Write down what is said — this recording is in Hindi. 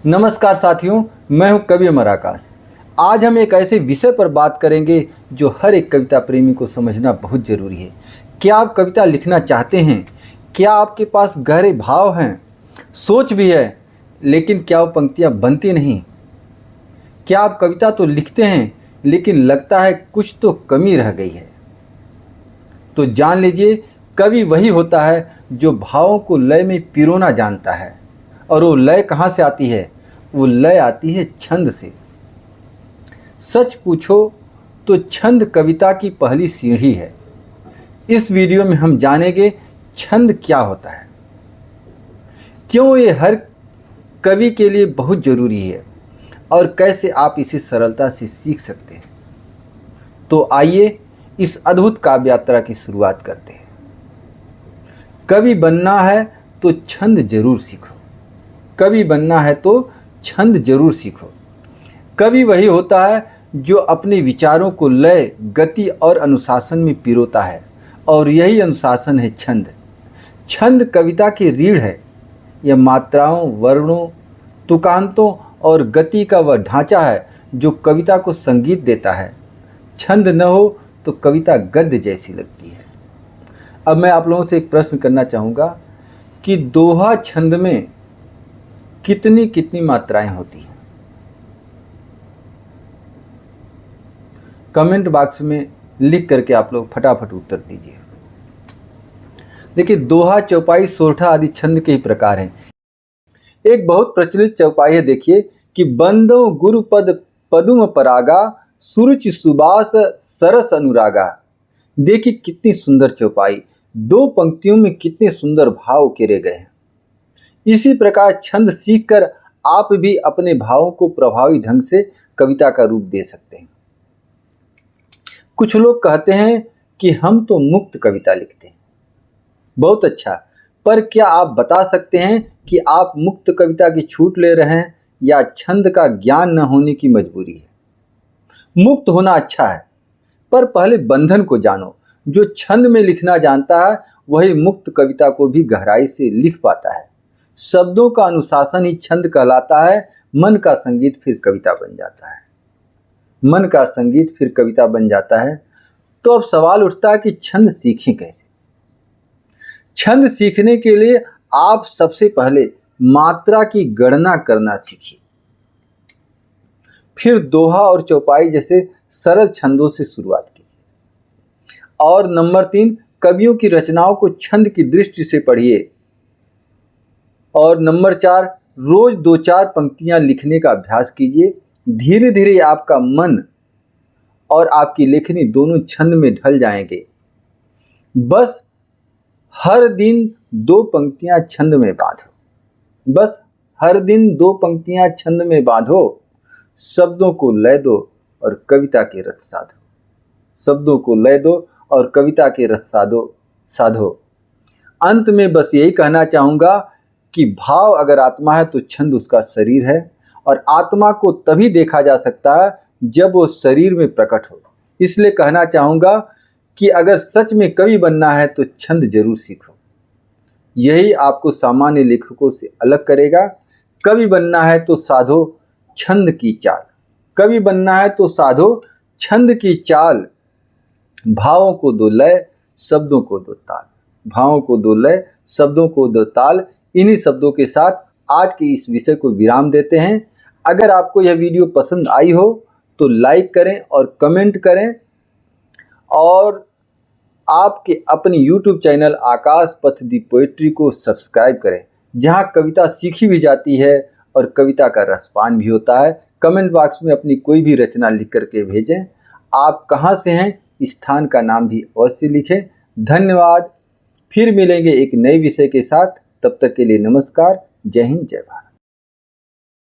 नमस्कार साथियों, मैं हूं कवि अमर आकाश। आज हम एक ऐसे विषय पर बात करेंगे जो हर एक कविता प्रेमी को समझना बहुत ज़रूरी है। क्या आप कविता लिखना चाहते हैं? क्या आपके पास गहरे भाव हैं, सोच भी है, लेकिन क्या वो पंक्तियां बनती नहीं? क्या आप कविता तो लिखते हैं लेकिन लगता है कुछ तो कमी रह गई है? तो जान लीजिए, कवि वही होता है जो भावों को लय में पिरोना जानता है। और वो लय कहाँ से आती है? वो लय आती है छंद से। सच पूछो तो छंद कविता की पहली सीढ़ी है। इस वीडियो में हम जानेंगे छंद क्या होता है, क्यों ये हर कवि के लिए बहुत ज़रूरी है और कैसे आप इसे सरलता से सीख सकते हैं। तो आइए इस अद्भुत काव्य यात्रा की शुरुआत करते हैं। कवि बनना है तो छंद जरूर सीखो। कवि बनना है तो छंद जरूर सीखो। कवि वही होता है जो अपने विचारों को लय, गति और अनुशासन में पिरोता है, और यही अनुशासन है छंद। छंद कविता की रीढ़ है। यह मात्राओं, वर्णों, तुकांतों और गति का वह ढांचा है जो कविता को संगीत देता है। छंद न हो तो कविता गद्य जैसी लगती है। अब मैं आप लोगों से एक प्रश्न करना चाहूँगा कि दोहा छंद में कितनी कितनी मात्राएं होती हैं? कमेंट बॉक्स में लिख करके आप लोग फटाफट उत्तर दीजिए। देखिए, दोहा, चौपाई, सोरठा आदि छंद के ही प्रकार हैं। एक बहुत प्रचलित चौपाई है, देखिए कि बंदो गुरुपद पदुम परागा, सुरुचि सुबास सरस अनुरागा। देखिए कितनी सुंदर चौपाई, दो पंक्तियों में कितने सुंदर भाव उकेरे गए हैं। इसी प्रकार छंद सीखकर आप भी अपने भावों को प्रभावी ढंग से कविता का रूप दे सकते हैं। कुछ लोग कहते हैं कि हम तो मुक्त कविता लिखते हैं। बहुत अच्छा, पर क्या आप बता सकते हैं कि आप मुक्त कविता की छूट ले रहे हैं या छंद का ज्ञान न होने की मजबूरी है? मुक्त होना अच्छा है, पर पहले बंधन को जानो। जो छंद में लिखना जानता है वही मुक्त कविता को भी गहराई से लिख पाता है। शब्दों का अनुशासन ही छंद कहलाता है। मन का संगीत फिर कविता बन जाता है। मन का संगीत फिर कविता बन जाता है। तो अब सवाल उठता है कि छंद सीखें कैसे? छंद सीखने के लिए आप सबसे पहले मात्रा की गणना करना सीखिए। फिर दोहा और चौपाई जैसे सरल छंदों से शुरुआत कीजिए। और नंबर 3, कवियों की रचनाओं को छंद की दृष्टि से पढ़िए। और नंबर 4, रोज 2-4 पंक्तियां लिखने का अभ्यास कीजिए। धीरे धीरे आपका मन और आपकी लेखनी दोनों छंद में ढल जाएंगे। बस हर दिन 2 पंक्तियां छंद में बांधो। बस हर दिन 2 पंक्तियां छंद में बांधो। शब्दों को लय दो और कविता के रथ साधो। शब्दों को लय दो और कविता के रथ साधो। अंत में बस यही कहना चाहूँगा कि भाव अगर आत्मा है तो छंद उसका शरीर है, और आत्मा को तभी देखा जा सकता है जब वो शरीर में प्रकट हो। इसलिए कहना चाहूँगा कि अगर सच में कवि बनना है तो छंद जरूर सीखो। यही आपको सामान्य लेखकों से अलग करेगा। कवि बनना है तो साधो छंद की चाल। कवि बनना है तो साधो छंद की चाल। भावों को दो लय, शब्दों को दो ताल। भावों को दो लय, शब्दों को दो ताल। इन्हीं शब्दों के साथ आज के इस विषय को विराम देते हैं। अगर आपको यह वीडियो पसंद आई हो तो लाइक करें और कमेंट करें, और आपके अपनी YouTube चैनल आकाश पथ दी पोएट्री को सब्सक्राइब करें, जहां कविता सीखी भी जाती है और कविता का रसपान भी होता है। कमेंट बॉक्स में अपनी कोई भी रचना लिख करके भेजें। आप कहां से हैं, स्थान का नाम भी अवश्य लिखें। धन्यवाद। फिर मिलेंगे एक नए विषय के साथ। तब तक के लिए नमस्कार। जय हिंद, जय भारत।